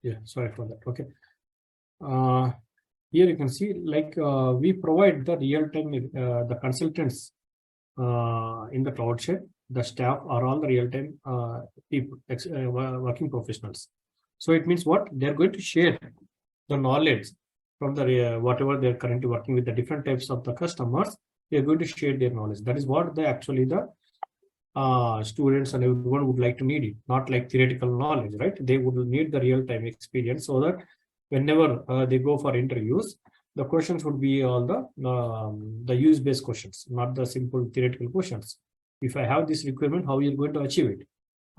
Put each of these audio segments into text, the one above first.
Yeah, sorry for that. Okay. Here you can see, like we provide the real-time, the consultants in the CloudShine, the staff are all the real-time people, working professionals. So it means what? They're going to share the knowledge from the whatever they're currently working with the different types of the customers. They're going to share their knowledge. That is what they actually the students and everyone would like to need it, not like theoretical knowledge, right? They would need the real-time experience so that whenever they go for interviews, the questions would be all the use-based questions, not the simple theoretical questions. If I have this requirement, how you're going to achieve it?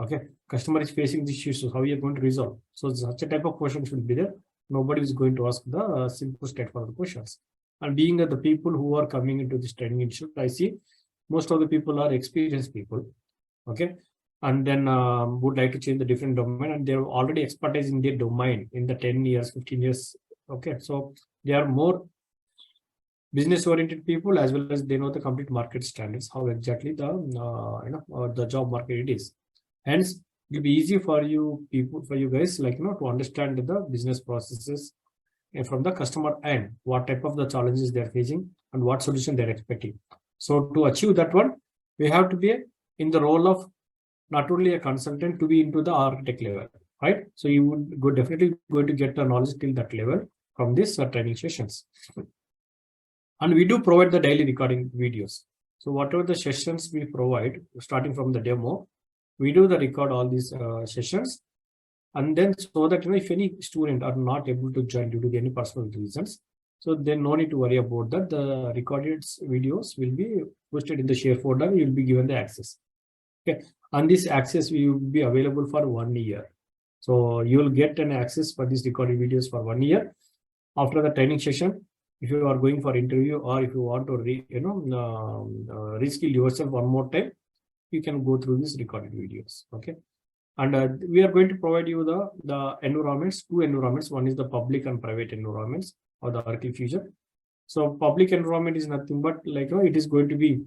Okay, customer is facing this issue, how you're going to resolve. So such a type of question should be there. Nobody is going to ask the simple straightforward questions. And being the people who are coming into this training institute, I see most of the people are experienced people. Okay, and then would like to change the different domain, and they're already expertise in their domain in the 10 years, 15 years. Okay, so they are more business oriented people, as well as they know the complete market standards, how exactly the job market it is. Hence, it will be easy for you people, for you guys, like to understand the business processes from the customer end, what type of the challenges they're facing and what solution they're expecting. So to achieve that one, we have to be in the role of not only a consultant, to be into the architect level, right? So you would go definitely going to get the knowledge till that level from these training sessions. And we do provide the daily recording videos. So whatever the sessions we provide, starting from the demo, we do the record all these sessions. And then so that if any student are not able to join due to any personal reasons, so then no need to worry about that. The recorded videos will be posted in the share folder. You will be given the access. Okay, and this access will be available for 1 year. So you will get an access for these recorded videos for 1 year. After the training session, if you are going for interview or if you want to reskill yourself one more time, you can go through these recorded videos. Okay. And we are going to provide you the environments, 2 environments. One is the public and private environments or the Oracle Fusion. So public environment is nothing but like it is going to be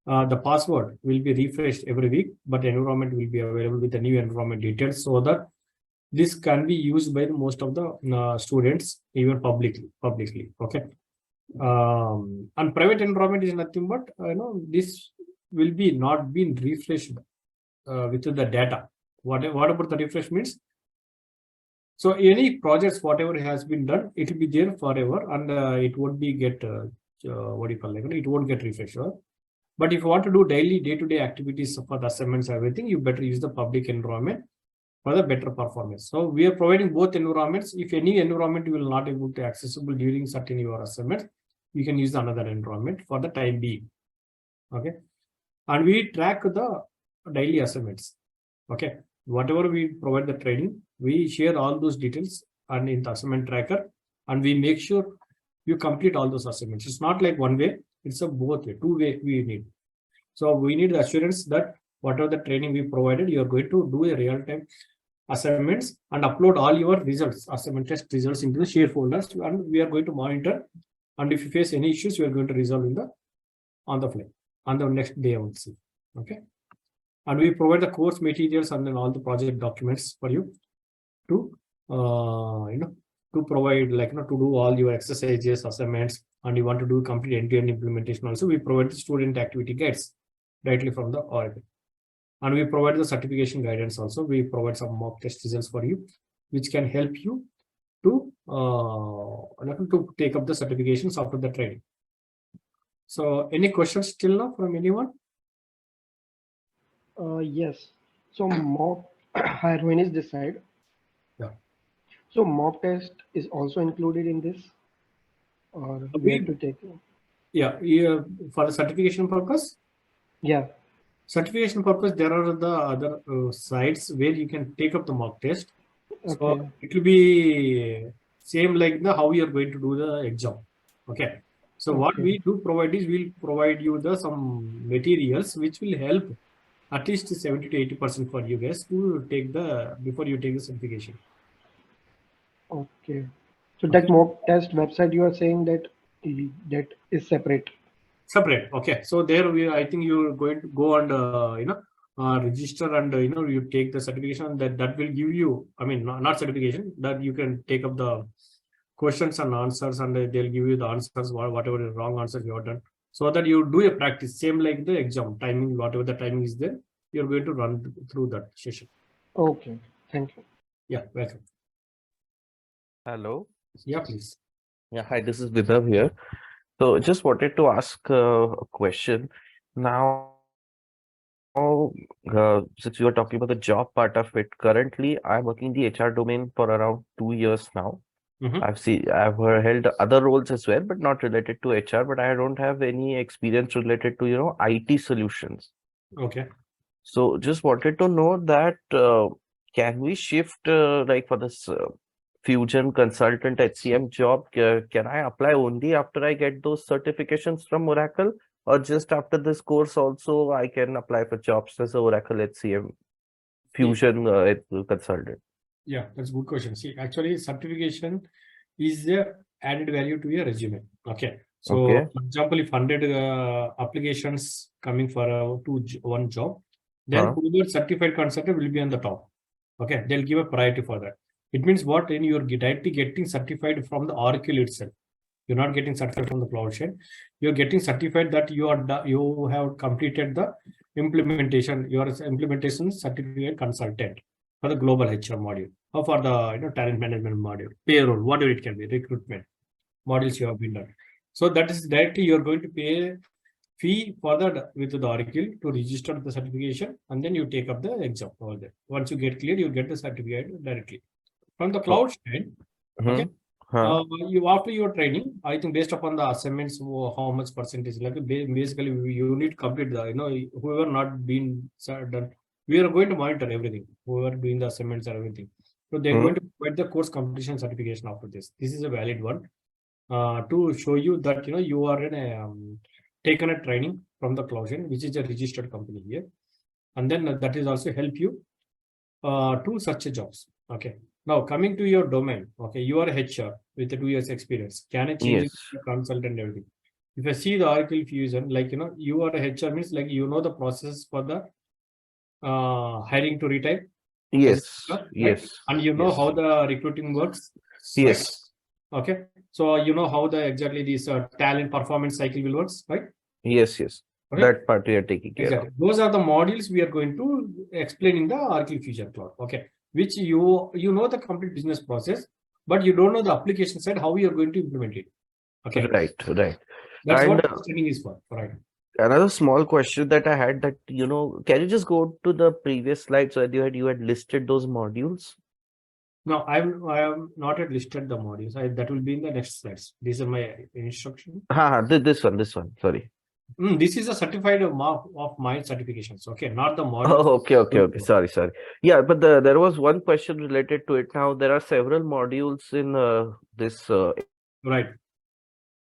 the password will be refreshed every week, but environment will be available with the new environment details, so that this can be used by most of the students, even publicly. Okay. And private environment is nothing but this will be not being refreshed with the data. What about the refresh means? So any projects, whatever has been done, it will be there forever, and it won't be get what do you call it won't get refreshed. Right? But if you want to do daily day-to-day activities for the assignments, everything, you better use the public environment for the better performance. So we are providing both environments. If any environment you will not able to accessible during certain your assignments, you can use another environment for the time being. Okay, and we track the daily assignments. Okay, whatever we provide the training, we share all those details and in the assignment tracker, and we make sure you complete all those assignments. It's not like one way, it's a both way, 2 way we need. So we need the assurance that whatever the training we provided, you are going to do a real-time assignments and upload all your results, assignment test results into the share folders, and we are going to monitor. And if you face any issues, we are going to resolve on the fly, on the next day, I would say. Okay. And we provide the course materials and then all the project documents for you to to provide to do all your exercises, assignments, and you want to do complete end-to-end implementation also. We provide the student activity guides directly from the Oracle, and we provide the certification guidance also. We provide some mock test results for you, which can help you to take up the certifications after the training. So any questions till now from anyone? Yes. So mock when is this side? Yeah. So mock test is also included in this, or we have to take it? Yeah, for the certification purpose. Yeah. Certification purpose, there are the other sites where you can take up the mock test. Okay. So it will be same like how you are going to do the exam. Okay. So what we do provide is we'll provide you some materials which will help at least 70 to 80% for you guys to take before you take the certification. Okay. So that mock test website you are saying that is separate. Separate. Okay. So there I think you're going to go and register and you take the certification, that will give you, I mean, not certification, that you can take up the questions and answers, and they'll give you the answers, whatever the wrong answers you have done, so that you do a practice, same like the exam timing, whatever the timing is there, you're going to run through that session. Okay, thank you. Yeah, welcome. Hello. Yeah, please. Yeah, hi, this is Vidhav here. So just wanted to ask a question. Now, since you are talking about the job part of it, currently I'm working in the HR domain for around 2 years now. Mhm. I've held other roles as well, but not related to HR, but I don't have any experience related to, IT solutions. Okay. So just wanted to know that can we shift like for this Fusion consultant HCM job, can I apply only after I get those certifications from Oracle, or just after this course also I can apply for jobs as a Oracle HCM Fusion consultant? Yeah, that's a good question. See, actually, certification is the added value to your resume. Okay. So, Okay. for example, if 100 applications coming for one job, then Huh. whoever certified consultant will be on the top. Okay, they'll give a priority for that. It means what? In you're directly getting certified from the Oracle itself. You're not getting certified from the CloudShine. You're getting certified that you have completed the implementation. Your implementation certificate consultant for the global HR module, or for the talent management module, payroll, whatever it can be, recruitment modules you have been done. So that is directly you're going to pay fee for that with the Oracle to register the certification, and then you take up the exam over there. Once you get cleared, you get the certificate directly from the CloudShine. Okay. Huh. You after your training, I think based upon the assignments, how much percentage, like basically you need to complete the whoever not been done, we are going to monitor everything, whoever doing the assignments and everything. So they're going to provide the course completion certification after this. This is a valid one to show you that you are in a taken a training from the CloudShine, which is a registered company here, and then that is also help you to search jobs. Okay. Now coming to your domain, okay, you are a HR with a 2 years experience. Can I change it Yes. to consultant and everything? If I see the Oracle Fusion, like you are a HR means like the process for the hiring to retire. Yes. Right? Yes. And you know Yes. how the recruiting works. Right? Yes. Okay. So you know how the exactly this talent performance cycle will works, right? Yes. Yes. Okay. That part we are taking care Exactly. Those are the modules we are going to explain in the Oracle Fusion Cloud. Okay. Which you know the complete business process, but you don't know the application side, how you are going to implement it. Okay. of. Right. Right. That's And what this training is for. Right. another small question that I had, that can you just go to the previous slide so that you had listed those modules? Now I am not yet listed the modules. That will be in the next slides. These are my instruction. This one. Sorry. This is a certified mark of my certifications. Okay, not the modules. Oh, okay. Sorry. Yeah, but there was one question related to it. Now there are several modules in this Right.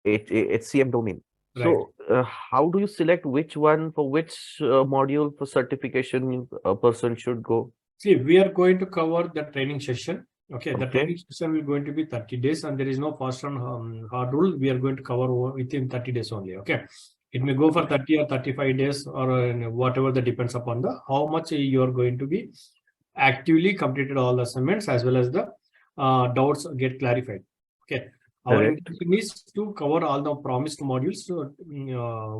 HCM domain. Right. So how do you select which one for which module for certification a person should go? See, we are going to cover the training session. Okay, the Okay. training session will going to be 30 days, and there is no fast and hard rule. We are going to cover within 30 days only. Okay, it may go for 30 or 35 days or whatever that depends upon the how much you are going to be actively completed all the assignments as well as the doubts get clarified. Okay, our Correct. intention is to cover all the promised modules, so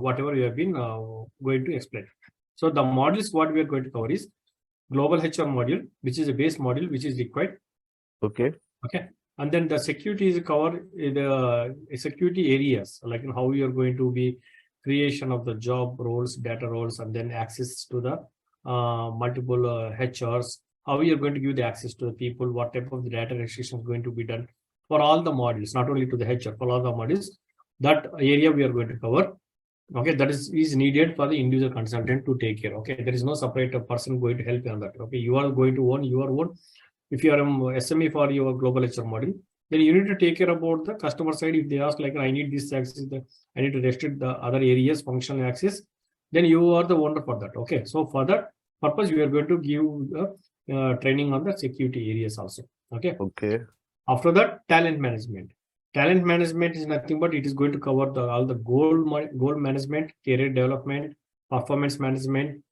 whatever we have been going to explain. So the modules what we are going to cover is global HR module, which is a base module which is required. Okay. Okay, and then the security is covered the security areas, like how you are going to be creation of the job roles, data roles, and then access to the multiple HRs, how you are going to give the access to the people, what type of the data restriction is going to be done for all the modules, not only to the HR, for all the modules. That area we are going to cover. Okay, that is needed for the individual consultant to take care. Okay, there is no separate person going to help you on that. Okay, you are going to own your own. If you are an SME for your global HR model, then you need to take care about the customer side. If they ask like, I need this access, I need to restrict the other areas, functional access, then you are the owner for that. Okay, so for that purpose, we are going to give training on the security areas also. Okay. Okay. After that, talent management. Talent management is nothing but it is going to cover all the goal management, career development, performance management,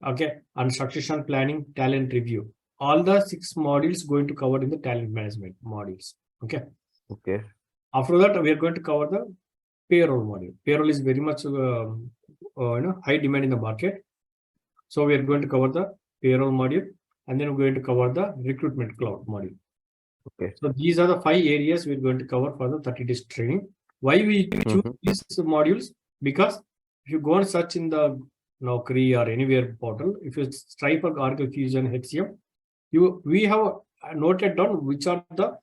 Okay, and succession planning, talent review. All the 6 modules going to cover in the talent management modules. Okay. Okay. After that, we are going to cover the payroll module. Payroll is very much high demand in the market. So we are going to cover the payroll module, and then we're going to cover the recruitment cloud module. Okay. So these are the 5 areas we're going to cover for the 30 days training. Why we choose these modules? Because if you go and search in the Naukri or anywhere portal, if you type for Oracle Fusion HCM, we have noted down which are the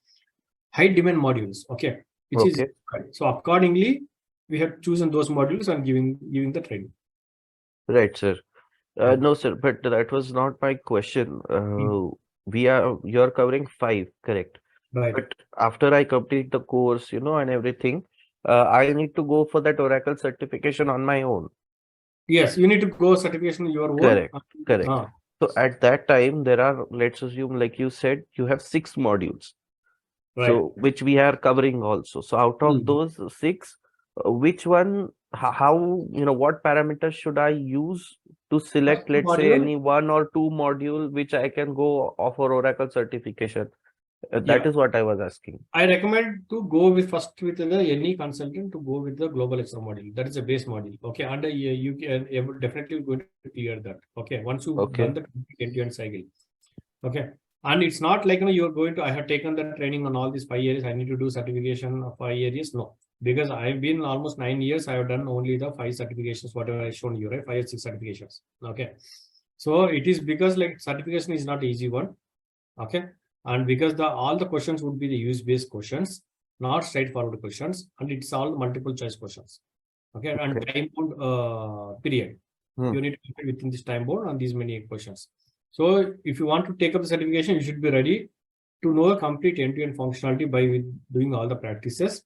high demand modules. Okay, which is so accordingly we have chosen those modules and giving the training. Right, sir. No, sir, but that was not my question. You're covering 5, correct? Right. But after I complete the course, and everything, I need to go for that Oracle certification on my own. Yes, you need to go certification your own. Correct. So at that time, there are, let's assume, like you said, you have 6 modules. Right. So which we are covering also. So out of those 6, which one, how, what parameters should I use to select, let's say, any 1 or 2 module which I can go offer Oracle certification? That is what I was asking. I recommend to go with any consultant to go with the global HR module. That is a base module. Okay, and you can definitely going to clear that. Okay, once you've done the end-to-end cycle. Okay, and it's not like you're going to. I have taken the training on all these 5 areas. I need to do certification of 5 areas. No, because I've been almost 9 years. I have done only the 5 certifications. Whatever I shown you, right? 5 or 6 certifications. Okay, so it is because like certification is not an easy one. Okay. And because all the questions would be the use-based questions, not straightforward questions, and it's all multiple choice questions. Okay, and time-bound period. You need to complete within this time bound on these many questions. So if you want to take up the certification, you should be ready to know a complete end-to-end functionality by doing all the practices.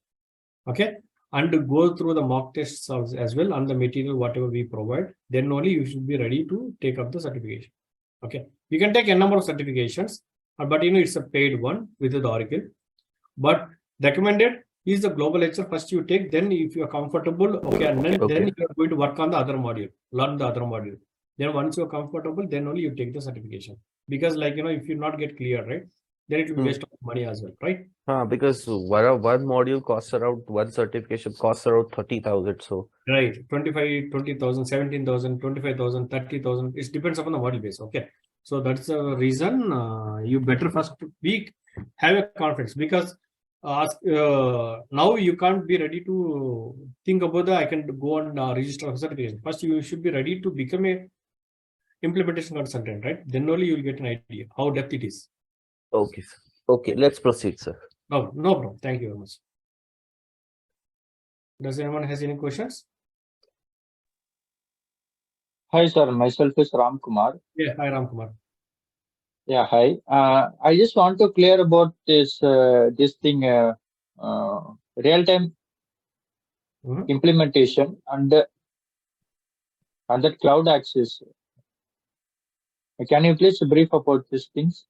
Okay, and to go through the mock tests as well on the material whatever we provide. Then only you should be ready to take up the certification. Okay, you can take a number of certifications. But it's a paid one with the Oracle. But recommended is the global HR first you take. Then if you are comfortable, okay, and then you are going to work on the other module, learn the other module. Then once you are comfortable, then only you take the certification. Because if you not get clear, right, then it will be waste of money as well, right? Because one module costs around, one certification costs around 30,000. So right, 25, 20,000, 17,000, 25,000, 30,000. It depends upon the module base. Okay. So that's the reason you better first week have a conference, because now you can't be ready to think about I can go and register for certification. First, you should be ready to become a implementation consultant, right? Then only you will get an idea how depth it is. Okay, sir. Okay, let's proceed, sir. No problem. Thank you very much. Does anyone has any questions? Hi, sir. Myself is Ram Kumar. Yeah, hi, Ram Kumar. Yeah, hi. I just want to clear about this thing, real-time implementation and that cloud access. Can you please brief about these things?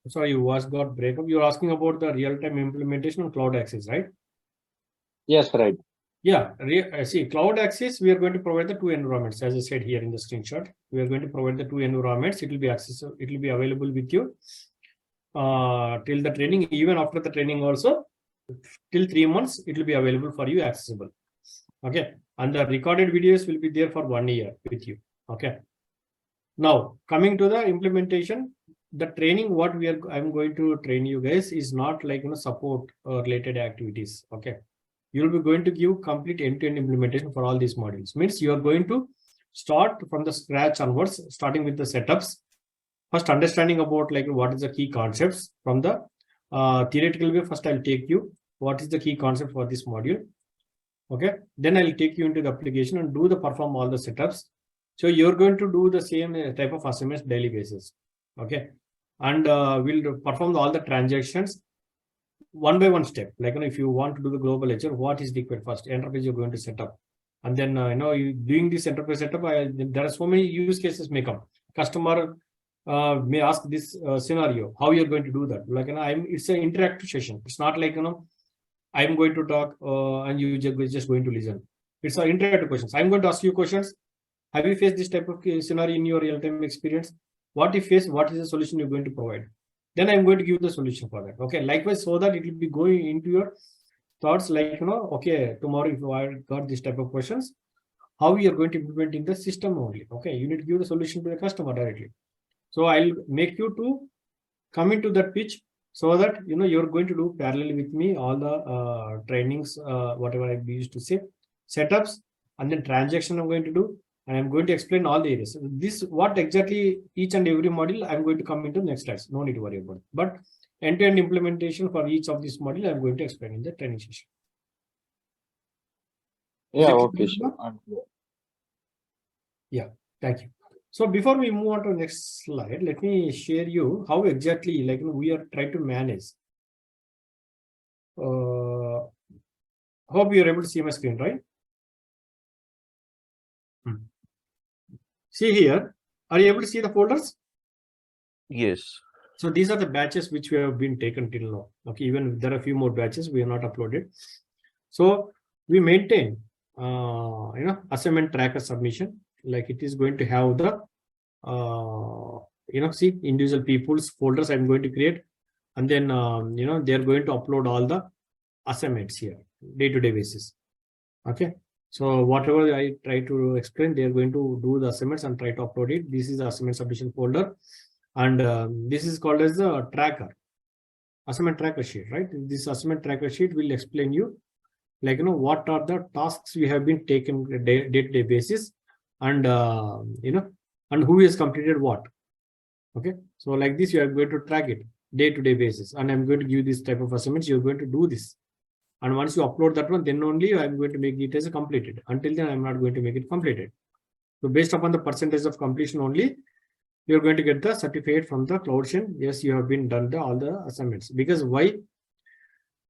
Sorry, you got breakup. You're asking about the real-time implementation of cloud access, right? Yes, right. Yeah, see, cloud access, we are going to provide the 2 environments, as I said here in the screenshot. We are going to provide the 2 environments. It will be accessible. It will be available with you till the training. Even after the training also, till 3 months, it will be available for you, accessible. Okay, and the recorded videos will be there for 1 year with you. Okay. Now coming to the implementation, the training what I'm going to train you guys is not like support related activities. Okay. You'll be going to give complete end-to-end implementation for all these modules. Means you are going to start from the scratch onwards, starting with the setups. First, understanding about what is the key concepts from the theoretical way. First, I'll take you what is the key concept for this module. Okay. Then I'll take you into the application and perform all the setups. So you're going to do the same type of assignments daily basis. Okay. And we'll perform all the transactions one by one step. If you want to do the global ledger, what is required first? Enterprise you're going to set up. And then, you doing this enterprise setup, there are so many use cases may come. Customer may ask this scenario, how you're going to do that. It's an interactive session. It's not like, I'm going to talk and you just going to listen. It's an interactive questions. I'm going to ask you questions. Have you faced this type of scenario in your real-time experience? What if face, what is the solution you're going to provide? Then I'm going to give the solution for that. Okay, likewise, so that it will be going into your thoughts, like, okay, tomorrow if I got this type of questions, how we are going to implement in the system only. Okay, you need to give the solution to the customer directly. So I'll make you to come into that pitch, so that you're going to do parallel with me all the trainings, whatever I used to say, setups, and then transaction I'm going to do, and I'm going to explain all the areas. This what exactly each and every module I'm going to come into next slides. No need to worry about it. But end-to-end implementation for each of this module I'm going to explain in the training session. Yeah, okay, sure. I'm clear. Yeah, thank you. So before we move on to the next slide, let me share you how exactly we are trying to manage. Hope you are able to see my screen, right? See here, are you able to see the folders? Yes. So these are the batches which we have been taken till now. Okay, even if there are a few more batches we have not uploaded. So we maintain, assignment tracker submission. Like it is going to have the, see individual people's folders I'm going to create, and then they're going to upload all the assignments here day-to-day basis. Okay. So whatever I try to explain, they are going to do the assignments and try to upload it. This is the assignment submission folder, and this is called as the tracker, assignment tracker sheet, right? This assignment tracker sheet will explain you, what are the tasks we have been taken day-to-day basis, and and who has completed what. Okay, so like this you are going to track it day-to-day basis, and I'm going to give this type of assignments. You're going to do this. And once you upload that one, then only I'm going to make it as a completed. Until then, I'm not going to make it completed. So based upon the percentage of completion only, you're going to get the certificate from the CloudShine. Yes, you have been done all the assignments. Because why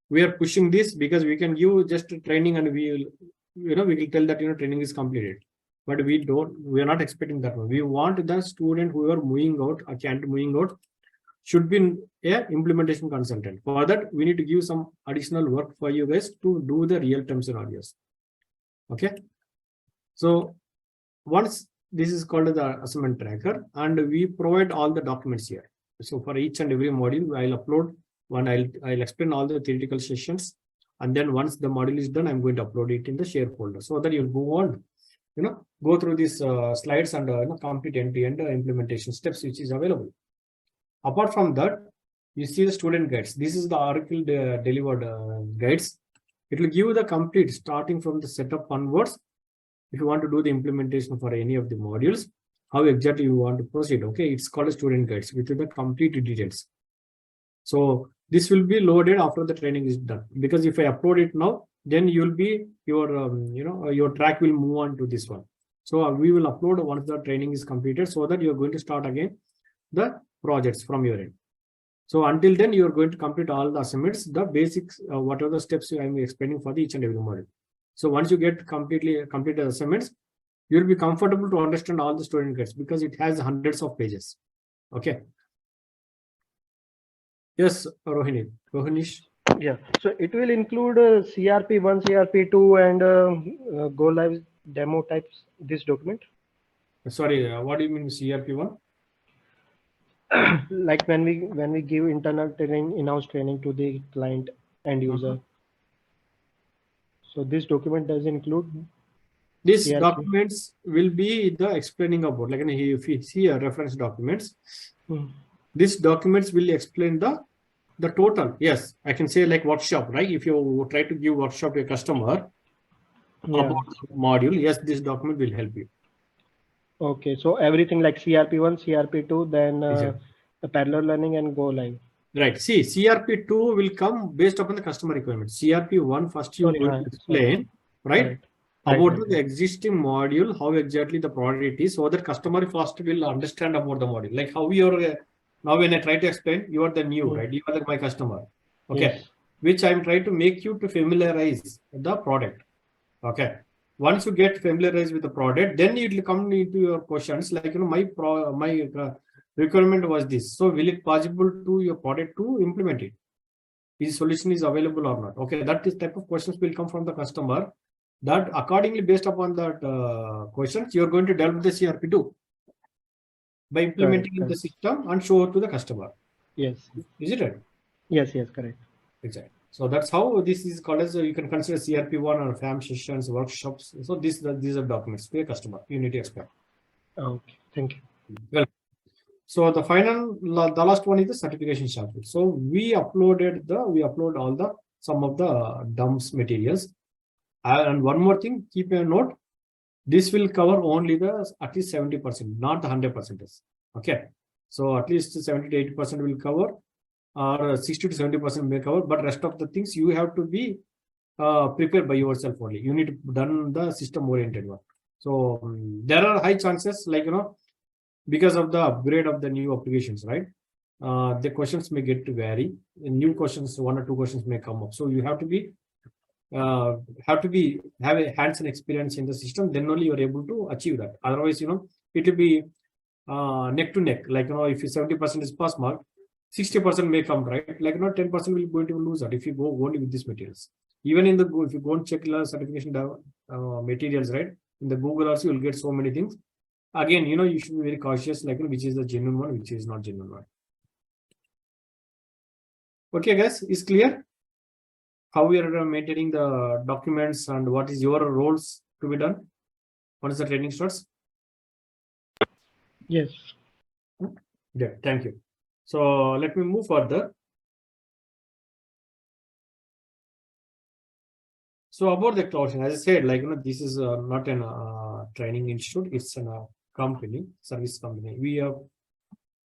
we are pushing this? Because we can give just training, and we will tell that training is completed. But we are not expecting that one. We want the student who are moving out, a candidate moving out, should be a implementation consultant. For that, we need to give some additional work for you guys to do the real-time scenarios. Okay. So once this is called the assignment tracker, and we provide all the documents here. So for each and every module, I'll upload one. I'll explain all the theoretical sessions, and then once the module is done, I'm going to upload it in the share folder, so that you'll go on, go through these slides and complete end-to-end implementation steps which is available. Apart from that, you see the student guides. This is the Oracle delivered guides. It will give you the complete starting from the setup onwards. If you want to do the implementation for any of the modules, how exactly you want to proceed. Okay, it's called a student guides with the complete details. So this will be loaded after the training is done. Because if I upload it now, then you'll be your track will move on to this one. So we will upload once the training is completed, so that you're going to start again the projects from your end. So until then, you're going to complete all the assignments, the basics, what are the steps I'm explaining for the each and every module. So once you get completed assignments, you'll be comfortable to understand all the student guides, because it has hundreds of pages. Okay. Yes, Rohinish. Yeah, so it will include CRP1, CRP2, and go live demo types, this document. Sorry, what do you mean CRP1? Like when we give internal training, in-house training to the client end user. So this document does include these CRP. documents will be the explaining about, like if you see a reference documents, these documents will explain the total. Yes, I can say like workshop, right? If you try to give workshop to a customer about the module, yes, this document will help you. Okay, so everything like CRP1, CRP2, then the parallel learning and go live. Right. See, CRP2 will come based upon the customer requirements. CRP1 first you will explain, right? About the existing module, how exactly the product it is, so that customer first will understand about the module. Like how you are now, when I try to explain, you are the new, right? You are my customer. Okay. Yes. Which I'm trying to make you to familiarize the product. Okay. Once you get familiarized with the product, then it will come into your questions like, my requirement was this. So will it possible to your product to implement it? This solution is available or not? Okay. That is type of questions will come from the customer. that accordingly based upon that questions, you're going to develop the CRP too by implementing in the correct. system and show it to the customer. Yes. Is it right? Yes, correct. Exactly. So that's how this is called as you can consider CRP1 or FAM sessions, workshops. So these are documents to a customer. You need to expect. Okay, thank you. Well, so the last one is the certification chapter. So we upload all some of the dumps materials. And one more thing, keep a note. This will cover only at least 70%, not the 100%. Okay. So at least 70 to 80% will cover, or 60 to 70% may cover, but rest of the things you have to be prepared by yourself only. You need to done the system oriented one. So there are high chances, like, because of the upgrade of the new applications, right? The questions may get to vary. In new questions, 1 or 2 questions may come up. So you have to have a hands-on experience in the system. Then only you are able to achieve that. Otherwise, it will be neck to neck. Like, if you 70% is pass mark, 60% may come, right? Like, 10% will going to lose that if you go only with these materials. Even in if you go and check the certification materials, right? In the Google also, you'll get so many things. Again, you should be very cautious, like, which is the genuine one, which is not genuine one. Okay, guys, is clear how we are maintaining the documents and what is your roles to be done once the training starts? Yes. Yeah, thank you. So let me move further. So about the CloudShine, as I said, like, this is not an training institute, it's a company, service company. We have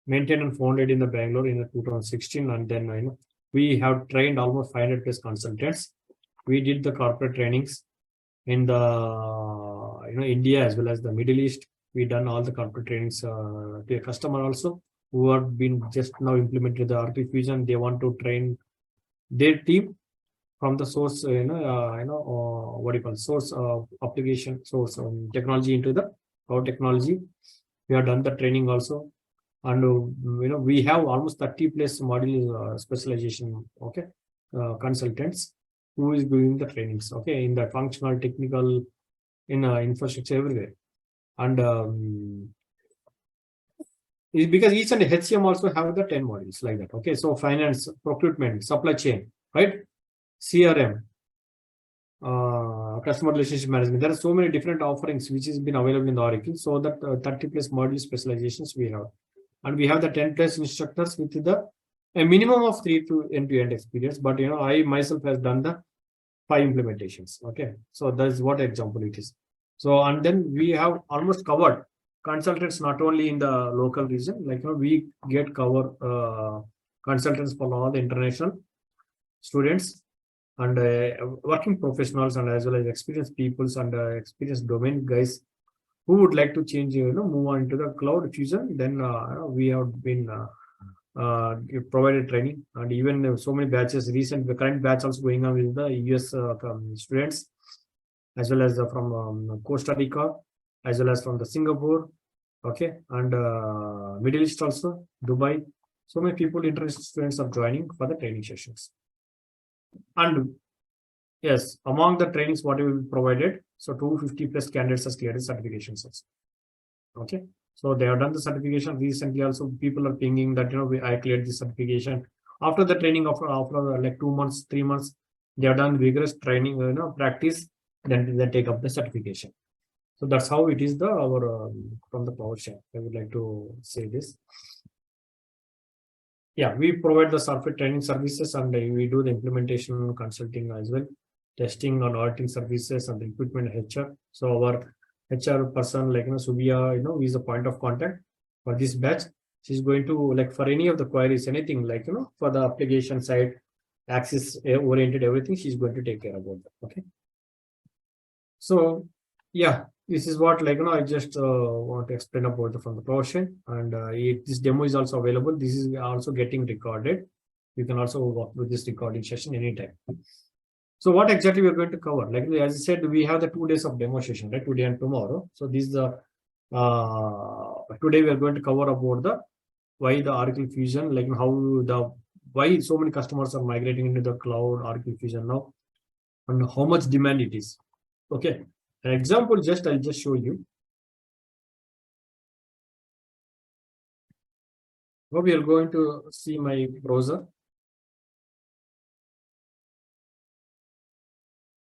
maintained and founded in the Bangalore in 2016, and then we have trained almost 500 plus consultants. We did the corporate trainings in the India as well as the Middle East. We done all the corporate trainings to a customer also who have been just now implemented the RP Fusion. They want to train their team from the source, what do you call source application, source technology into the cloud technology. We have done the training also, and we have almost 30 plus module specialization. Okay, consultants who is doing the trainings. Okay, in the functional, technical, in infrastructure, everywhere, and because each and HCM also have the 10 modules like that. Okay, so finance, procurement, supply chain, right? CRM, customer relationship management. There are so many different offerings which has been available in the Oracle. So that 30 plus module specializations we have, and we have the 10 plus instructors with a minimum of 3 to end-to-end experience. But I myself has done the 5 implementations. Okay, so that is what example it is. So, and then we have almost covered consultants not only in the local region, like we get cover consultants for all the international students and working professionals, and as well as experienced peoples and experienced domain guys who would like to change, move on into the cloud fusion. Then we have been provided training, and even so many batches. The current batch also going on with the US students, as well as from Costa Rica, as well as from the Singapore. Okay, and Middle East also, Dubai. So many people, interested students, are joining for the training sessions. And yes, among the trainings what we will provided, so 250 plus candidates has cleared certifications also. Okay, so they have done the certification recently. Also, people are thinking that I cleared the certification after the training of after like 2 months, 3 months. They have done vigorous training, practice. Then they take up the certification. So that's how it is our from the PowerShell. I would like to say this. Yeah, we provide the software training services, and we do the implementation consulting as well, testing and auditing services and equipment HR. So our HR person, like Subia, who is a point of contact for this batch. She's going to, like, for any of the queries, anything like for the application side, access oriented, everything, she's going to take care about that. Okay. So yeah, this is what I just want to explain about from the PowerShell, and this demo is also available. This is also getting recorded. You can also work with this recording session anytime. So what exactly we are going to cover? Like as I said, we have the 2 days of demo session, right? Today and tomorrow. So this is the today we are going to cover about why the Oracle Fusion, like why so many customers are migrating into the cloud Oracle Fusion now, and how much demand it is. Okay, an example, I'll just show you. Now we are going to see my browser,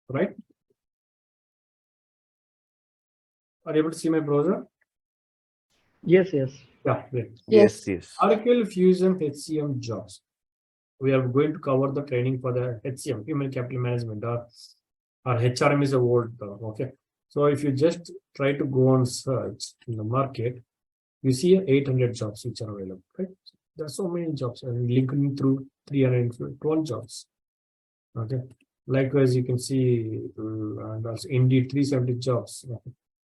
right? Are you able to see my browser? Yes, yes. Yeah, great. Yes, yes. Oracle Fusion HCM jobs. We are going to cover the training for the HCM, human capital management, or HRM is a word. Okay. So if you just try to go on search in the market, you see 800 jobs which are available, right? There are so many jobs, and LinkedIn through 312 jobs. Okay. Likewise, you can see and also Indeed 370 jobs. Okay.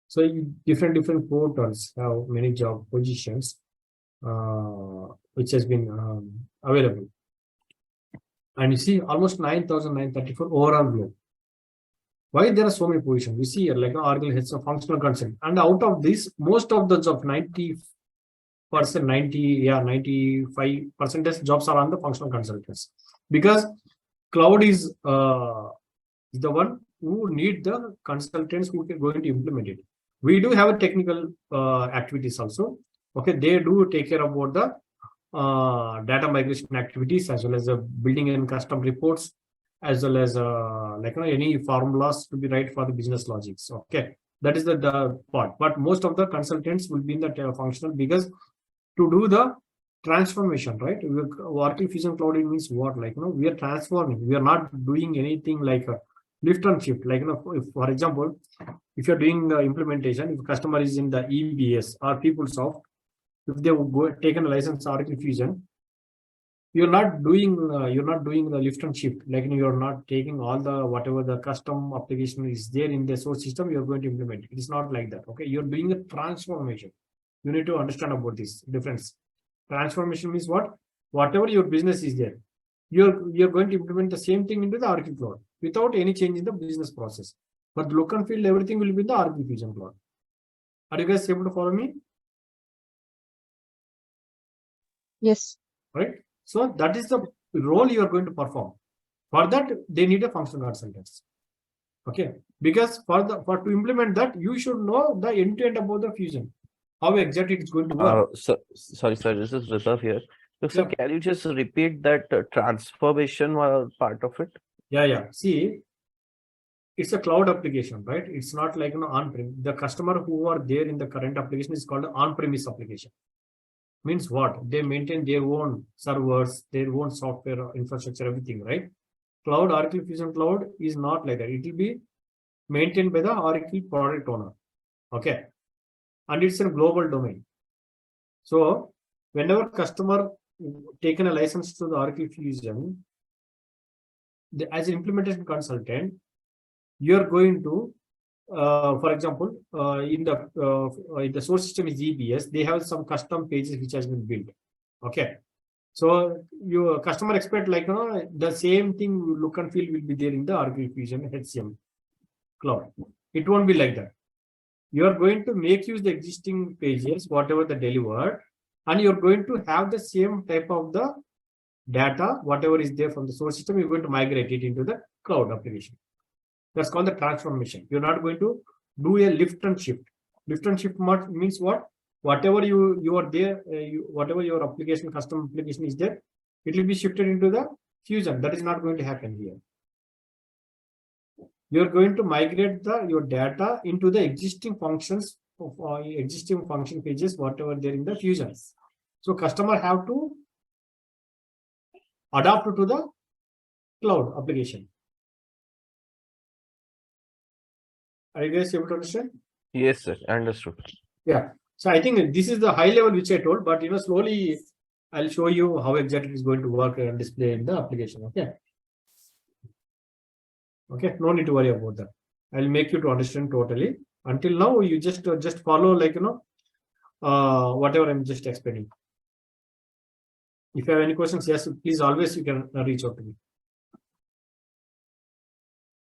So different portals have many job positions which has been available. And you see almost 9,934 overall globe. Why there are so many positions? You see here, like Oracle has a functional consultant, and out of this, most of the jobs, 95% jobs are on the functional consultants, because cloud is the one who need the consultants who are going to implement it. We do have a technical activities also. Okay, they do take care about the data migration activities, as well as building and custom reports, as well as any formulas to be right for the business logics. Okay, that is the part. But most of the consultants will be in the functional, because to do the transformation, right? Oracle Fusion Cloud means what? We are transforming. We are not doing anything like a lift and shift. If, for example, if you're doing the implementation, if a customer is in the EBS or PeopleSoft, if they go taken a license Oracle Fusion, you're not doing the lift and shift. You're not taking all the whatever the custom application is there in the source system, you're going to implement. It is not like that. Okay, you're doing a transformation. You need to understand about this difference. Transformation means what? Whatever your business is there, you're going to implement the same thing into the Oracle Cloud without any change in the business process. But the look and feel, everything will be in the Oracle Fusion Cloud. Are you guys able to follow me? Yes. Right. So that is the role you are going to perform. For that, they need a functional consultants. Okay, because to implement that, you should know the end-to-end about the fusion, how exactly it's going to work. Sorry, sir, this is Rizal here. So, Yeah. can you just repeat that transformation part of it? Yeah. See, it's a cloud application, right? It's not like on-prem. The customer who are there in the current application is called an on-premise application. Means what? They maintain their own servers, their own software infrastructure, everything, right? Cloud, Oracle Fusion Cloud is not like that. It will be maintained by the Oracle product owner. Okay, and it's a global domain. So whenever customer taken a license to the Oracle Fusion, as an implementation consultant, you're going to for example, in the source system is EBS, they have some custom pages which has been built. Okay, so your customer expect the same thing look and feel will be there in the Oracle Fusion HCM Cloud. It won't be like that. You are going to make use the existing pages, whatever the delivered, and you're going to have the same type of the data, whatever is there from the source system, you're going to migrate it into the cloud application. That's called the transformation. You're not going to do a lift and shift. Lift and shift means what? Whatever you are there, whatever your application, custom application is there, it will be shifted into the Fusion. That is not going to happen here. You're going to migrate your data into the existing functions of existing function pages, whatever there in the Fusion. So customer have to adapt to the cloud application. Are you guys able to understand? Yes, sir. Understood. Yeah. So I think this is the high level which I told, but slowly I'll show you how exactly it's going to work and display in the application. Okay. Okay. No need to worry about that. I'll make you to understand totally. Until now, you just follow whatever I'm just explaining. If you have any questions, yes, please always you can reach out to me.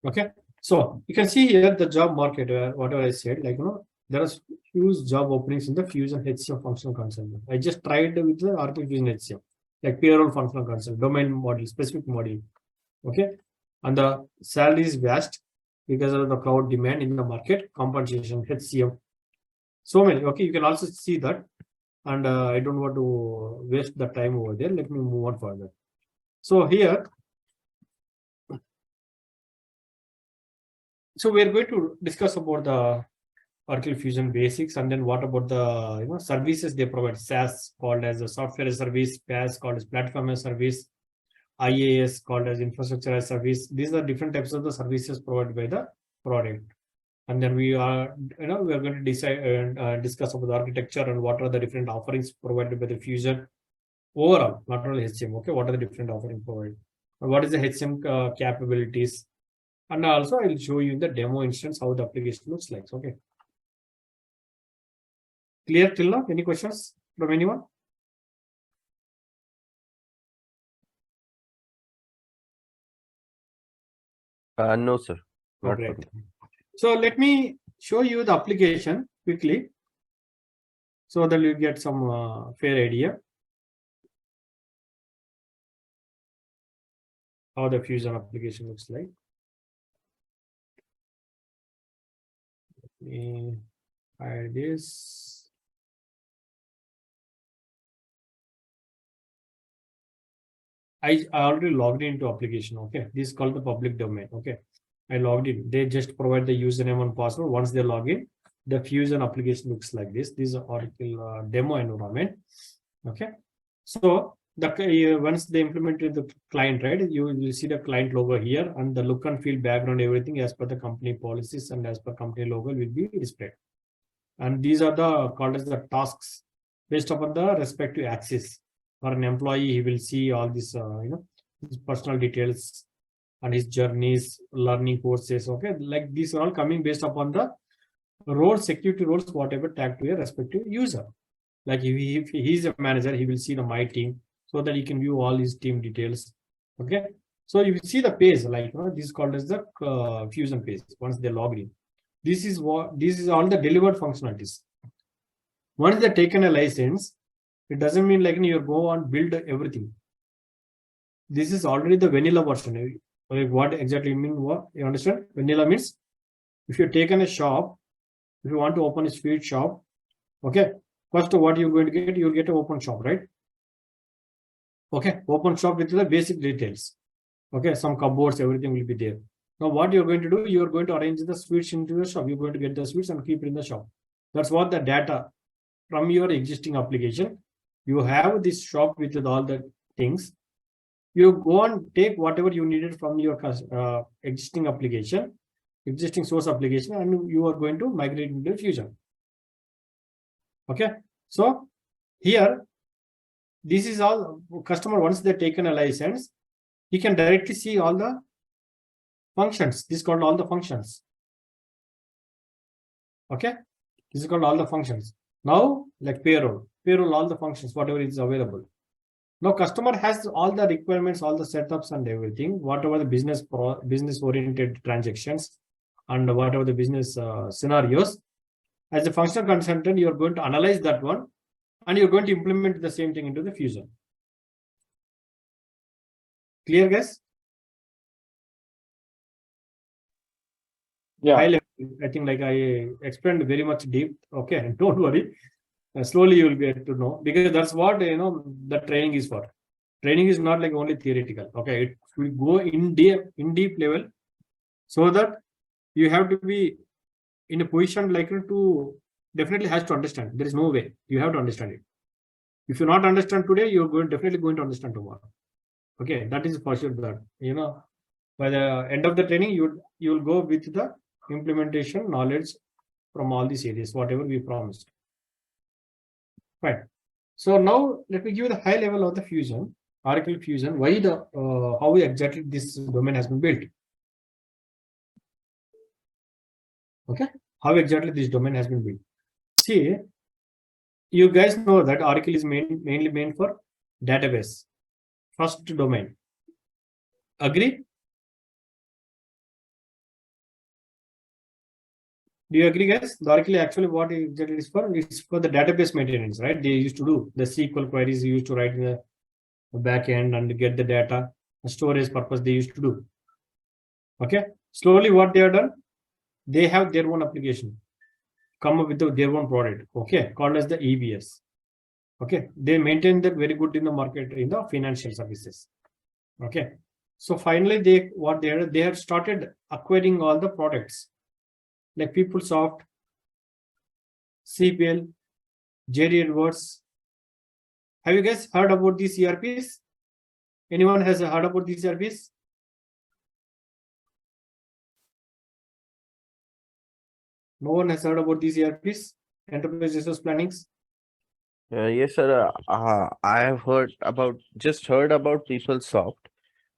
Okay. So you can see here the job market, whatever I said, there are huge job openings in the Fusion HCM functional consultant. I just tried with the Oracle Fusion HCM, like payroll functional consultant, domain model, specific module. Okay. And the salary is vast. because of the cloud demand in the market, compensation, HCM. So many. Okay, you can also see that. And I don't want to waste the time over there. Let me move on further. So here, so we are going to discuss about the Oracle Fusion basics, and then what about the services they provide. SaaS called as a software as a service, PAAS called as platform as a service, IAAS called as infrastructure as a service. These are different types of the services provided by the product. And then we are going to decide and discuss about the architecture and what are the different offerings provided by the Fusion overall, not only HCM. Okay, what are the different offerings provided? What is the HCM capabilities? And also I will show you in the demo instance how the application looks like. Okay. Clear till now? Any questions from anyone? No, sir. Not Okay. for me. So let me show you the application quickly, so that you get some fair idea how the Fusion application looks like. Let me hide this. I already logged into application. Okay, this is called the public domain. Okay, I logged in. They just provide the username and password. Once they log in, the Fusion application looks like this. This is Oracle demo environment. Okay, so the once they implemented the client, right, you will see the client logo here, and the look and feel, background, everything as per the company policies and as per company logo will be displayed. And these are the called as the tasks based upon the respective axis. For an employee, he will see all this, his personal details and his journeys, learning courses. Okay, like these are all coming based upon the roles, security roles, whatever tagged to a respective user. Like if he's a manager, he will see the my team, so that he can view all his team details. Okay, so you see the page, like this is called as the Fusion page. Once they log in, this is all the delivered functionalities. Once they taken a license, it doesn't mean like you go and build everything. This is already the vanilla version. Like what exactly mean? What you understand? Vanilla means if you're taken a shop, if you want to open a sweet shop, okay, first what you're going to get, you'll get an open shop, right? Okay, open shop with the basic details. Okay, some cupboards, everything will be there. Now what you're going to do, you're going to arrange the sweets into the shop. You're going to get the sweets and keep it in the shop. That's what the data from your existing application. You have this shop with all the things. You go and take whatever you needed from your existing application, existing source application, and you are going to migrate into Fusion. Okay, so here, this is all customer. Once they've taken a license, he can directly see all the functions. This is called all the functions. Okay, this is called all the functions. Now, like payroll, all the functions, whatever is available. Now, customer has all the requirements, all the setups and everything, whatever the business oriented transactions and whatever the business scenarios. As a functional consultant, you're going to analyze that one and you're going to implement the same thing into the Fusion. Clear, guys? Yeah. High level, I think like I explained very much deep. Okay, don't worry. Slowly you will be able to know, because that's what the training is for. Training is not like only theoretical. Okay, it will go in deep level, so that you have to be in a position like to definitely has to understand. There is no way, you have to understand it. If you not understand today, you're definitely going to understand tomorrow. Okay, that is for sure. That by the end of the training, you will go with the implementation knowledge from all these areas, whatever we promised. Right. So now let me give you the high level of the Fusion, Oracle Fusion. Why how exactly this domain has been built? Okay, how exactly this domain has been built? See, you guys know that Oracle is mainly meant for database. First domain. Agree? Do you agree, guys? The Oracle actually what exactly is for? It's for the database maintenance, right? They used to do the SQL queries you used to write in the back end and get the data, the storage purpose they used to do. Okay, Slowly, what they have done, they have their own application, come up with their own product, okay, called as the EBS. Okay, they maintain that very good in the market in the financial services. Okay, so finally, they have started acquiring all the products like PeopleSoft, CPL, JD Edwards. Have you guys heard about these ERPs? Anyone has heard about these ERPs? No one has heard about these ERPs, enterprise resource plannings. Yes, sir. I have just heard about PeopleSoft,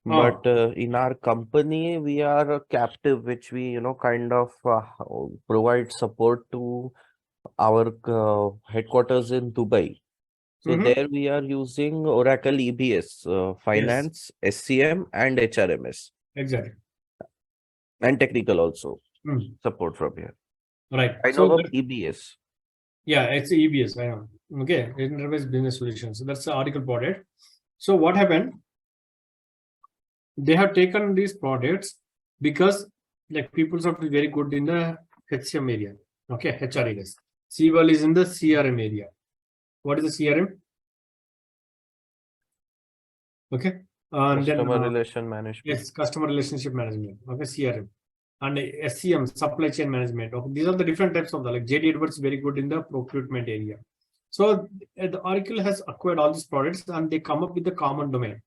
but in our company, we are a captive, which we, kind of provide support to our headquarters in Dubai. So there we are using Oracle EBS, Finance, SCM, and HRMS, Exactly. and technical also support from here. Right. I know of EBS. Yeah, it's EBS. I know. Okay, Enterprise Business Solutions. So that's the Oracle product. So what happened? They have taken these products because like PeopleSoft is very good in the HCM area. Okay, HR areas. CWL is in the CRM area. What is the CRM? Okay. And Customer then, relation management. yes, customer relationship management. Okay, CRM. And SCM, supply chain management. Okay, these are the different types of the like JD Edwards very good in the procurement area. So the Oracle has acquired all these products and they come up with the common domain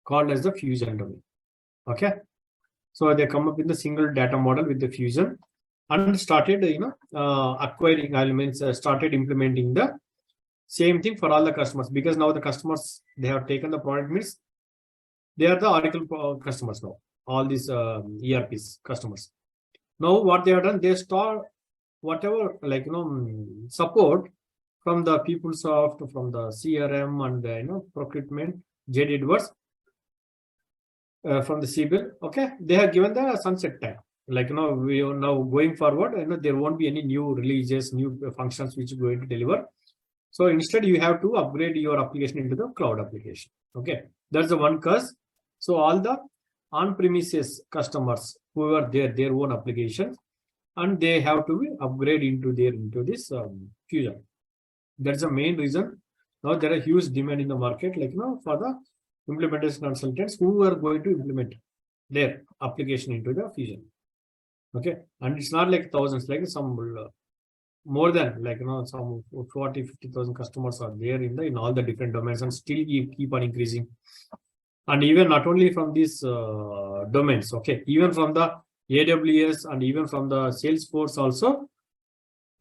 called as the Fusion domain. Okay. So they come up with the single data model with the Fusion and started, acquiring elements, started implementing the same thing for all the customers, because now the customers, they have taken the product, means they are the Oracle customers now, all these ERPs customers. Now what they have done, they start whatever support from the PeopleSoft, from the CRM and procurement, JD Edwards, from the CBIL. Okay, they have given the sunset time. We are now going forward, there won't be any new releases, new functions which are going to deliver. So instead, you have to upgrade your application into the cloud application. Okay, that's the one cause. So all the on-premises customers who are their own applications, and they have to be upgrade into this Fusion. That's the main reason. Now there are huge demand in the market, for the implementation consultants who are going to implement their application into the Fusion. Okay, and it's not like thousands, like some more than some 40,000-50,000 customers are there in all the different domains, and still keep on increasing. And even not only from these domains, okay, even from the AWS and even from the Salesforce also,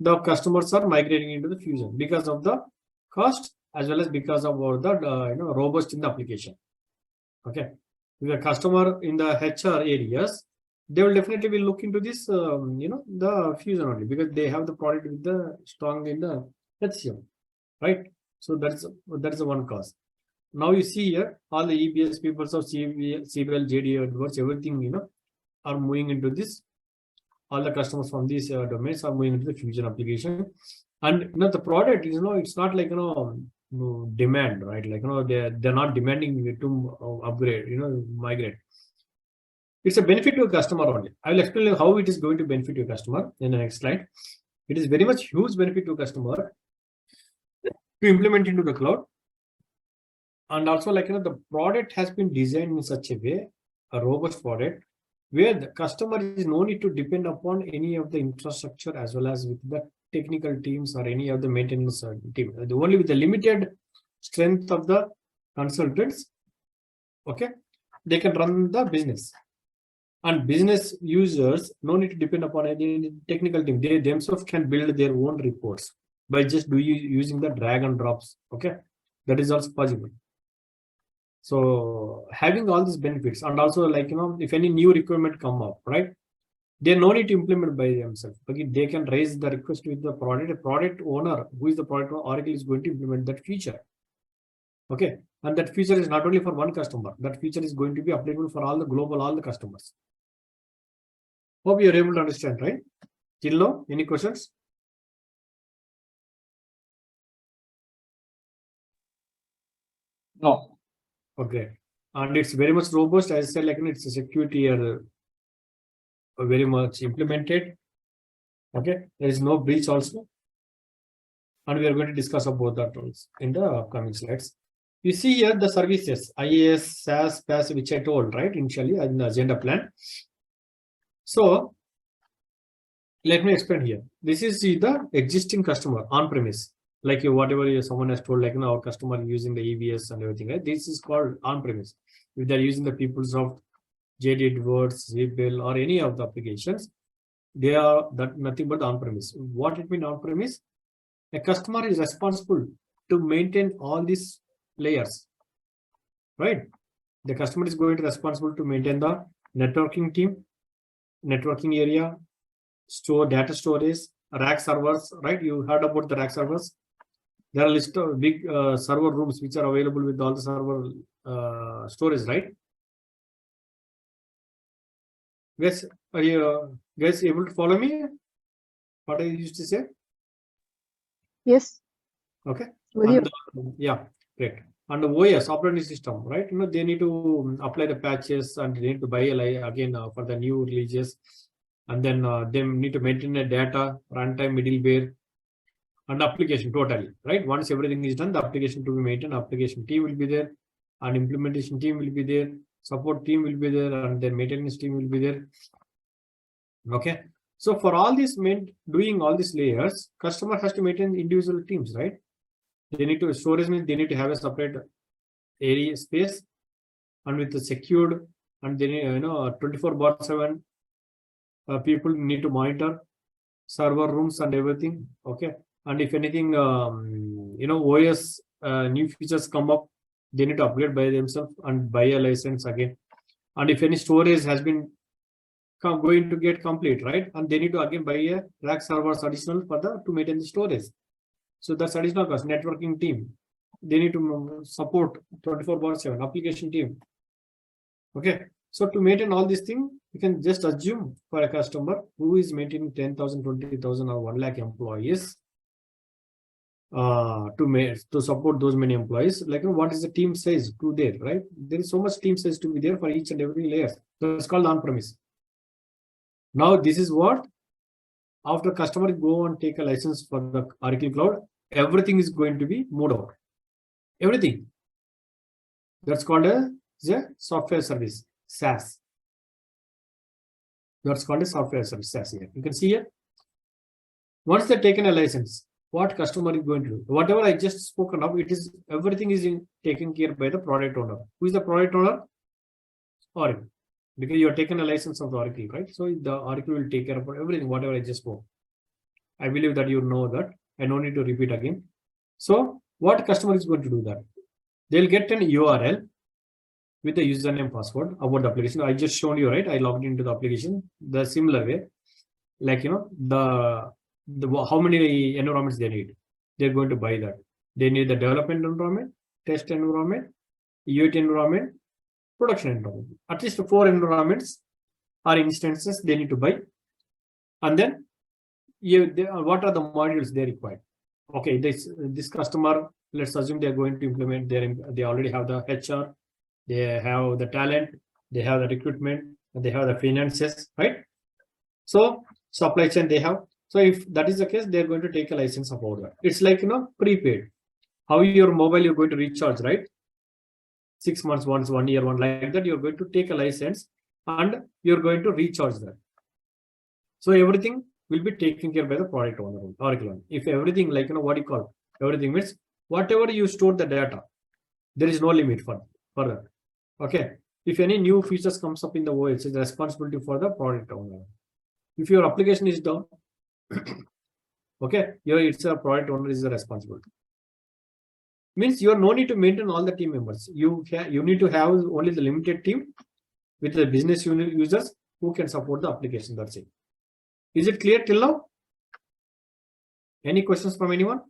the customers are migrating into the Fusion because of the cost as well as because of the robust in the application. Okay, the customer in the HR areas, they will definitely will look into this the Fusion only, because they have the product with the strong in the HCM, right? So that's the one cause. Now you see here all the EBS people of CBL, JD Edwards, everything are moving into this. All the customers from these domains are moving into the Fusion application, and the product is it's not like demand, right? They're not demanding to upgrade, migrate. It's a benefit to a customer only. I will explain how it is going to benefit your customer in the next slide. It is very much huge benefit to a customer to implement into the cloud. And also the product has been designed in such a way, a robust product, where the customer is no need to depend upon any of the infrastructure as well as with the technical teams or any of the maintenance team. Only with the limited strength of the consultants, okay, they can run the business. And business users no need to depend upon any technical team. They themselves can build their own reports by just using the drag and drops. Okay, that is also possible. So having all these benefits, and also if any new requirement come up, right, they no need to implement by themselves. Okay, they can raise the request with the product owner, who is the product owner. Oracle is going to implement that feature. Okay, and that feature is not only for one customer. That feature is going to be applicable for all the customers. Hope you are able to understand, right? Till now, any questions? No. Okay, and it's very much robust. As I said, it's a security very much implemented. Okay, there is no breach also. And we are going to discuss about that also in the upcoming slides. You see here the services, IAAS, SAAS, PAAS, which I told, right, initially in the agenda plan. So let me explain here. This is the existing customer on-premise, like whatever someone has told, like our customer using the EBS and everything, right? This is called on-premise. If they're using the PeopleSoft, JD Edwards, Zbill, or any of the applications, they are that nothing but on-premise. What it means on-premise? A customer is responsible to maintain all these layers, right? The customer is going to be responsible to maintain the networking team, networking area, store data storage, rack servers, right? You heard about the rack servers. There are a list of big server rooms which are available with all the server storage, right? Guys, are you guys able to follow me? What I used to say? Yes. Okay. With you. Yeah, great. And the OS operating system, right? They need to apply the patches and they need to buy again for the new releases, and then they need to maintain the data, runtime, middleware, and application totally, right? Once everything is done, the application to be maintained, application team will be there, and implementation team will be there, support team will be there, and then maintenance team will be there. Okay. So for all this doing all these layers, customer has to maintain individual teams, right? They need to storage means they need to have a separate area space, and with the secured, and they need 24/7 people need to monitor server rooms and everything. Okay, and if anything OS new features come up, they need to upgrade by themselves and buy a license again. And if any storage has been going to get complete, right, and they need to again buy a rack servers additional for to maintain the storage. So that's additional cost. Networking team, they need to support 24/7 application team. Okay, so to maintain all these things, you can just assume for a customer who is maintaining 10,000, 20,000, or 1 lakh employees to support those many employees. Like what is the team size to there, right? There is so much team size to be there for each and every layer. So it's called on-premise. Now this is what, after customer go and take a license for the Oracle Cloud, everything is going to be moved out. Everything. That's called a software service, SaaS. That's called a software service, SaaS here. You can see here. Once they're taken a license, what customer is going to do? Whatever I just spoken of, everything is taken care by the product owner. Who is the product owner? Oracle. Because you are taking a license of the Oracle, right? So the Oracle will take care of everything, whatever I just spoke. I believe that you know that. I don't need to repeat again. So what customer is going to do that? They'll get an URL with the username password about the application. I just shown you, right? I logged into the application the similar way. Like, how many environments they need. They're going to buy that. They need the development environment, test environment, UAT environment, production environment. At least 4 environments or instances they need to buy. And then what are the modules they require? Okay, this customer, let's assume they're going to implement they already have the HR, they have the talent, they have the recruitment, and they have the finances, right? So supply chain they have. So if that is the case, they're going to take a license about that. It's like prepaid. How your mobile you're going to recharge, right? 6 months once, 1 year one, like that. You're going to take a license and you're going to recharge that. So everything will be taken care by the product owner, Oracle. If everything, like what you call everything means whatever you store the data, there is no limit for that. Okay. If any new features comes up in the OS, it's a responsibility for the product owner. If your application is down, okay, it's a product owner is the responsibility. Means you are no need to maintain all the team members. You need to have only the limited team with the business users who can support the application. That's it. Is it clear till now? Any questions from anyone?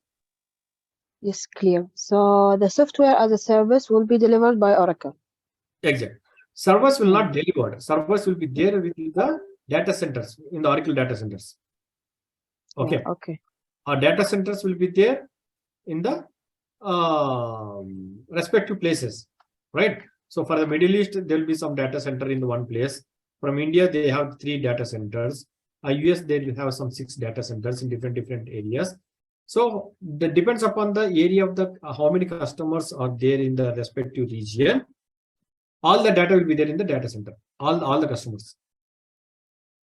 Yes, clear. So the software as a service will be delivered by Oracle. Exactly. Servers will not deliver. Servers will be there with the data centers in the Oracle data centers. Okay. Yeah, okay. Our data centers will be there in the respective places, right? So for the Middle East, there will be some data center in the one place. From India, they have 3 data centers. US, they will have some 6 data centers in different areas. So that depends upon the area of the how many customers are there in the respective region. All the data will be there in the data center. All the customers.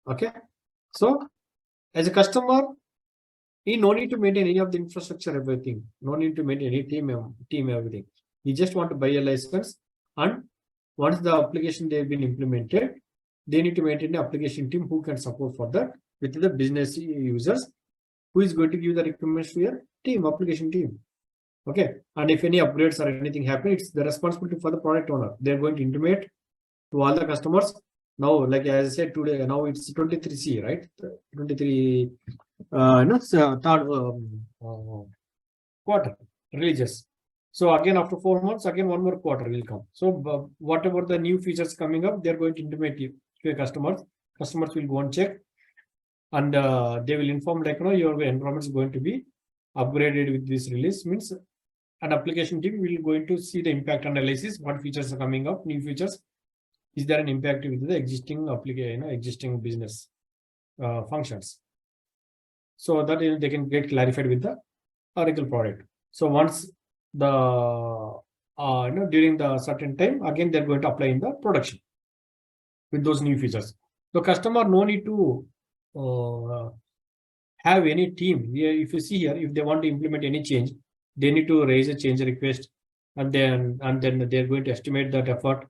Okay. So as a customer, he no need to maintain any of the infrastructure, everything. No need to maintain any team, everything. He just want to buy a license, and once the application they've been implemented, they need to maintain an application team who can support for that with the business users, who is going to give the requirements to your team, application team. Okay. And if any upgrades or anything happen, it's the responsibility for the product owner. They're going to intimate to all the customers. Now, like as I said today, now it's 23C, right? 23, third quarter releases. So again, after 4 months, again, one more quarter will come. So whatever the new features coming up, they're going to intimate you to your customers. Customers will go and check, and they will inform like, your environment is going to be upgraded with this release. Means an application team will going to see the impact analysis, what features are coming up, new features. Is there an impact with the existing application, existing business functions? So that they can get clarified with the Oracle product. So once the during the certain time, again they're going to apply in the production with those new features. So customer no need to have any team. If you see here, if they want to implement any change, they need to raise a change request, and then they're going to estimate that effort,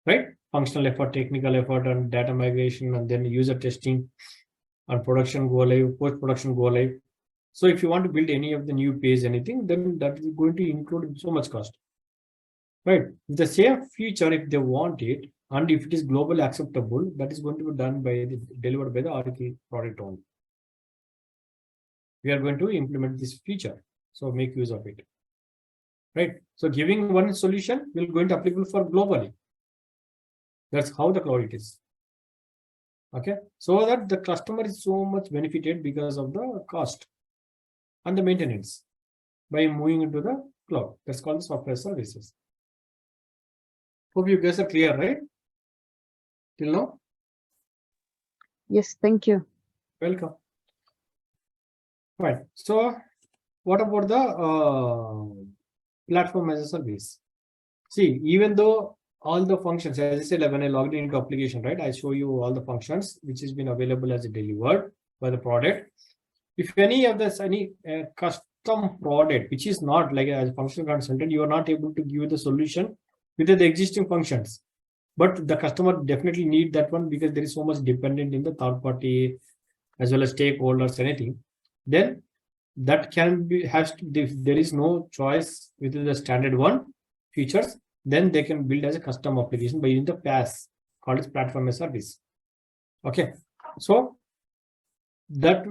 right? Functional effort, technical effort, and data migration, and then user testing, and production go live, post-production go live. So if you want to build any of the new page, anything, then that is going to include so much cost, right? The same feature, if they want it, and if it is globally acceptable, that is going to be done by delivered by the Oracle product only. We are going to implement this feature, so make use of it, right? So giving one solution will going to applicable for globally. That's how the cloud it is. Okay, so that the customer is so much benefited because of the cost and the maintenance by moving into the cloud. That's called software services. Hope you guys are clear, right? Till now? Yes, thank you. Welcome. Right. So what about the platform as a service? See, even though all the functions, as I said, when I logged into application, right, I show you all the functions which has been available as delivered by the product. If any of this, any custom product, which is not like as a functional consultant, you are not able to give the solution with the existing functions, but the customer definitely need that one because there is so much dependent in the third party as well as stakeholders, anything. Then that can be if there is no choice within the standard one features, then they can build as a custom application by using the PAAS, called as platform as service. Okay, so that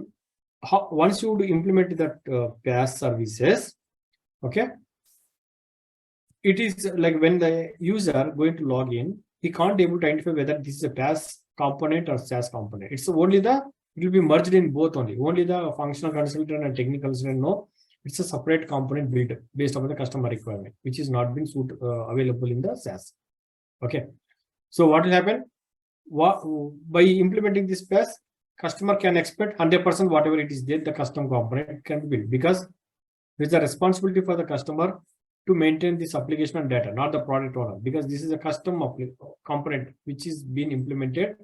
once you implement that PAAS services, okay, it is like when the user going to log in, he can't able to identify whether this is a PAAS component or SaaS component. It's only it will be merged in both only. Only the functional consultant and technical consultant know it's a separate component built based on the customer requirement, which is not been available in the SaaS. Okay, so what will happen? By implementing this PAAS, customer can expect 100% whatever it is there, the custom component can be built, because it's a responsibility for the customer to maintain this application and data, not the product owner, because this is a custom component which is being implemented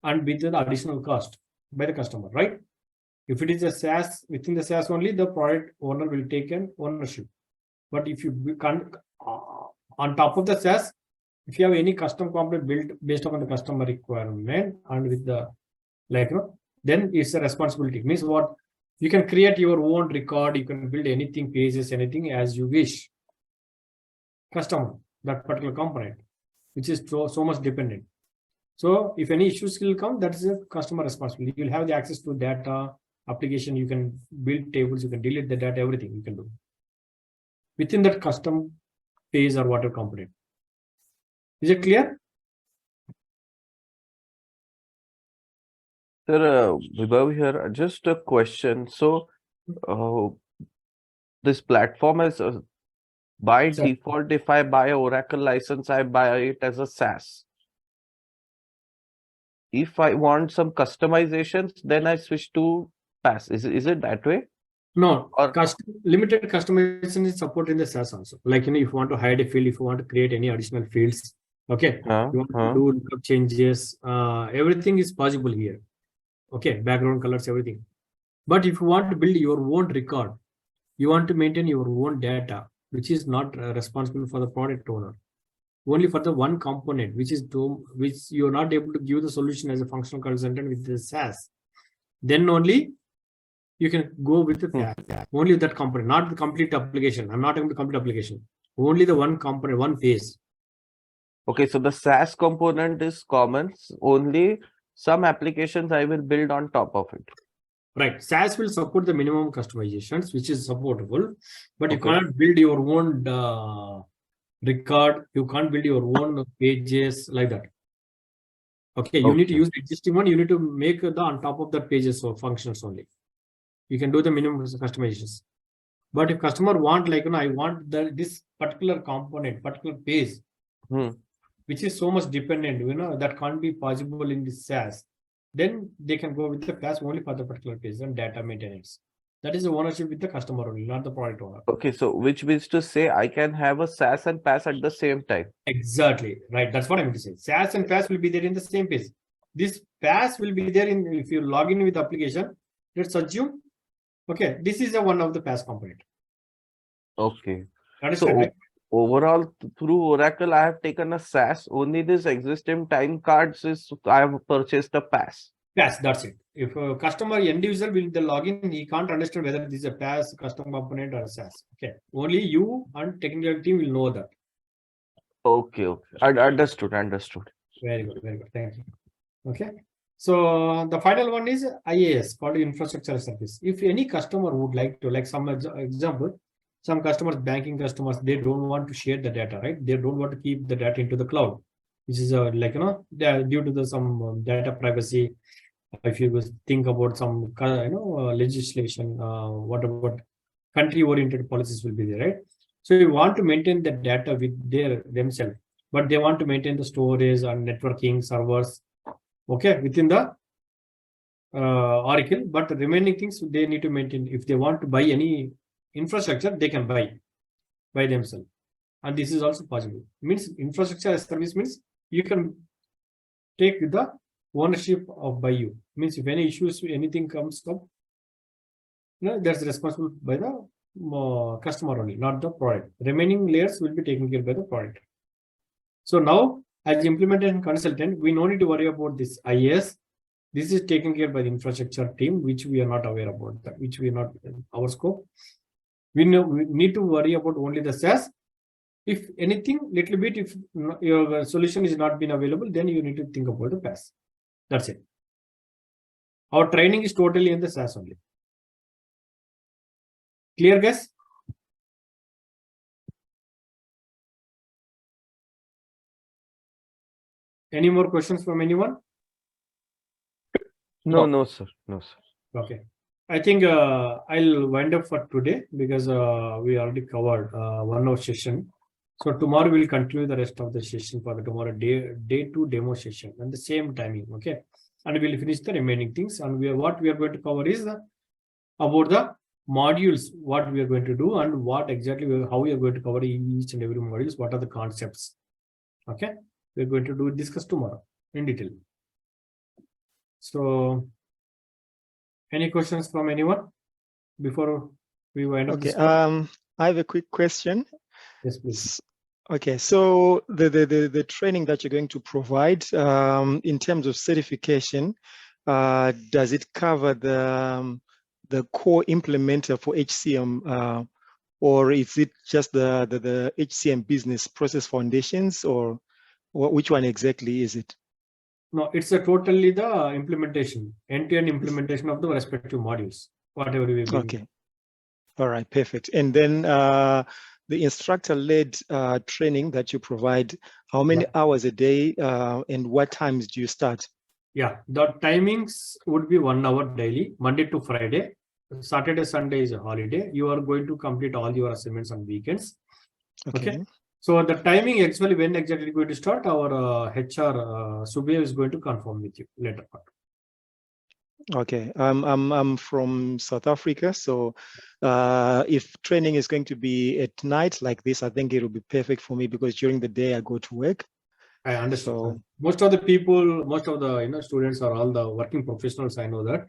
and with the additional cost by the customer, right? If it is a SaaS, within the SaaS only, the product owner will take an ownership. But if you can't, on top of the SaaS, if you have any custom component built based on the customer requirement and with the then it's a responsibility. Means what? You can create your own record, you can build anything, pages, anything as you wish. Customer, that particular component, which is so much dependent. So if any issues will come, that is a customer responsibility. You will have the access to data, application, you can build tables, you can delete the data, everything you can do within that custom page or whatever component. Is it clear? Sir, Vibhav here, just a question. So, this platform is by Sir. default, if I buy an Oracle license, I buy it as a SaaS. if I want some customizations, then I switch to PAAS. Is it that way? No, Or limited customization is support in the SaaS also. Like, if you want to hide a field, if you want to create any additional fields, okay, you want to do lookup changes, everything is possible here. Okay, background colors, everything. But if you want to build your own record, you want to maintain your own data, which is not responsible for the product owner. Only for the one component, which you're not able to give the solution as a functional consultant with the SaaS, then only you can go with the PAAS. Only that component, not the complete application. I'm not able to complete application. Only the one component, one phase. okay, so the SaaS component is common. Only some applications I will build on top of it. Right. SaaS will support the minimum customizations, which is supportable, but you Okay. cannot build your own record. You can't build your own pages like that. Okay. You need to Okay. use the existing one. You need to make the on top of the pages or functions only. You can do the minimum customizations. But if customer want, like, I want this particular component, particular page, which is so much dependent, that can't be possible in this SaaS, then they can go with the PAAS only for the particular page and data maintenance. That is the ownership with the customer only, not the product owner. Okay, so which means to say I can have a SaaS and PAAS at the same time. Exactly, right. That's what I'm going to say. SaaS and PAAS will be there in the same page. This PAAS will be there if you log in with the application. Let's assume, okay, this is one of the PAAS component. Okay. Understand, So right? overall, through Oracle, I have taken a SaaS. Only this existing time cards is I have purchased a PAAS. PAAS, that's it. If a customer end user will the login, he can't understand whether this is a PAAS custom component or a SaaS. Okay, only you and technical team will know that. Okay. Understood. Very good, thank you. Okay, so the final one is IAAS, called infrastructure as a service. If any customer would like to, like some example, some customers, banking customers, they don't want to share the data, right? They don't want to keep the data into the cloud, which is due to some data privacy. If you think about some legislation, what about country-oriented policies will be there, right? So you want to maintain the data with themselves, but they want to maintain the storage and networking servers, okay, within the Oracle, but the remaining things they need to maintain. If they want to buy any infrastructure, they can buy by themselves, and this is also possible. Means infrastructure as service means you can take the ownership of by you. Means if any issues, anything comes up, that's responsible by the customer only, not the product. Remaining layers will be taken care by the product. So now, as implementation consultant, we no need to worry about this IAAS. This is taken care by the infrastructure team, which we are not aware about, that which we are not in our scope. We need to worry about only the SaaS. If anything, little bit, if your solution is not been available, then you need to think about the PAAS. That's it. Our training is totally in the SaaS only. Clear, guys? Any more questions from anyone? No, sir. Okay. I think I'll wind up for today because we already covered 1 hour session. So tomorrow we'll continue the rest of the session for the tomorrow day 2 demo session and the same timing. Okay. And we'll finish the remaining things. And what we are going to cover is about the modules, what we are going to do and what exactly how we are going to cover each and every modules, what are the concepts. Okay. We're going to discuss tomorrow in detail. So any questions from anyone before we wind up? Okay, I have a quick question. Yes, please. Okay, so the training that you're going to provide in terms of certification, does it cover the core implementer for HCM, or is it just the HCM business process foundations, or which one exactly is it? No, it's totally the implementation, end-to-end implementation of the respective modules, whatever we will. Okay. All right, perfect. And then the instructor-led training that you provide, how many hours a day and what times do you start? Yeah, the timings would be 1 hour daily, Monday to Friday. Saturday, Sunday is a holiday. You are going to complete all your assignments on weekends. Okay. So the timing actually when exactly going to start, our HR Subir is going to confirm with you later on. Okay, I'm from South Africa, so if training is going to be at night like this, I think it will be perfect for me because during the day I go to work. I understand. So Most of the people, most of the students are all the working professionals. I know that.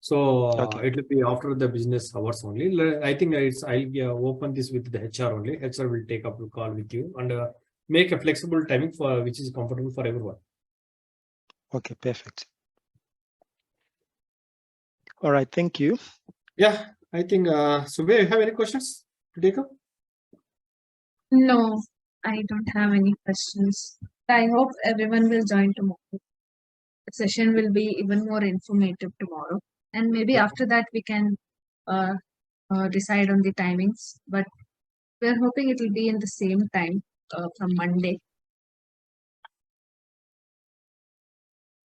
So Okay. it will be after the business hours only. I think I'll open this with the HR only. HR will take up a call with you and make a flexible timing for which is comfortable for everyone. Okay, perfect. All right, thank you. Yeah, I think Subir, you have any questions to take up? No, I don't have any questions. I hope everyone will join tomorrow. The session will be even more informative tomorrow. And maybe Yeah. after that we can decide on the timings. But we're hoping it will be in the same time from Monday.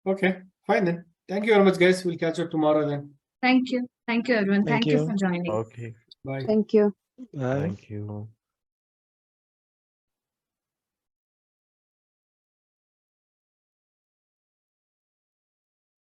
Okay, fine then. Thank you very much, guys. We'll catch up tomorrow then. Thank you. Thank you, everyone. Thank Thank you you. for joining. Okay, Bye. Thank you. Bye. thank you.